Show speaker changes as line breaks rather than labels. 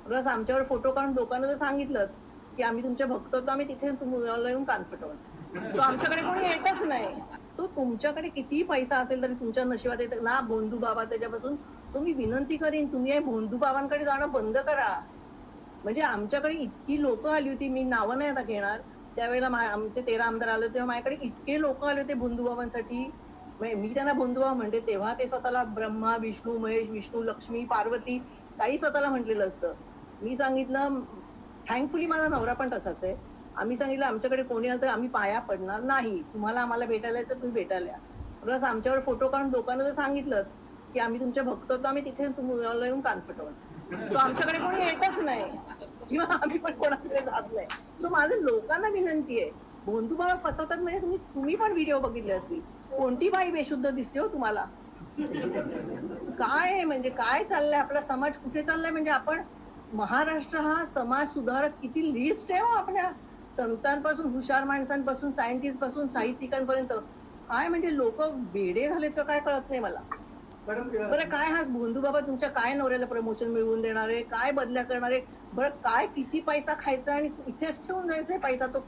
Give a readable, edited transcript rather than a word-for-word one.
Plus आमच्यावर photo काढून लोकांना जर सांगितलं की आम्ही तुमचे भक्त होतो, आम्ही तिथे तुम्हाला येऊन कान फटवणार. सो आमच्याकडे कोणी येतच नाही. सो तुमच्याकडे कितीही पैसा असेल तरी तुमच्या नशिबात येतं ना भोंदू बाबा त्याच्यापासून. सो मी विनंती करीन तुम्ही हे भोंदू बाबांकडे जाणं बंद करा. म्हणजे आमच्याकडे इतकी लोक आली होती, मी नावं नाही आता घेणार. त्यावेळेला आमचे 13 आमदार आले होते, तेव्हा माझ्याकडे इतके लोक आले होते भोंदूबाबांसाठी. म्हणजे मी त्यांना भोंदूबाबा म्हणते, तेव्हा ते स्वतःला ब्रह्मा, विष्णू, महेश, विष्णू, लक्ष्मी, पार्वती काही स्वतःला म्हटलेलं असतं. मी सांगितलं, थँकफुली माझा नवरा पण तसाच आहे. आम्ही सांगितलं आमच्याकडे कोणी आलं तर आम्ही पाया पडणार नाही. तुम्हाला आम्हाला भेटायला यायचं तुम्ही भेटायला या. प्लस आमच्यावर फोटो काढून लोकांना जर सांगितलं की आम्ही तुमचे भक्त होतो, आम्ही तिथे तुम्हाला येऊन कान फटवणार. सो आमच्याकडे कोणी येतच नाही किंवा आम्ही पण कोणाकडे जात नाही. सो माझं लोकांना विनंती आहे, भोंदू बाबा फसवतात म्हणजे तुम्ही पण व्हिडिओ बघितले असतील. कोणती बाई बेशुद्ध दिसते हो तुम्हाला? काय म्हणजे काय चाललंय, आपला समाज कुठे चाललाय? म्हणजे आपण महाराष्ट्र हा समाज सुधारक किती लिस्ट आहे हो आपल्या, संतांपासून हुशार माणसांपासून सायंटिस्ट पासून साहित्यिकांपर्यंत. काय म्हणजे लोक वेडे झालेत का काय कळत नाही मला. बरं काय हा भोंदू बाबा तुमच्या काय नवऱ्याला प्रमोशन मिळवून देणार आहे, काय बदल्या करणार आहे? बरं काय किती पैसा खायचा आणि इथेच ठेवून जायचंय पैसा तो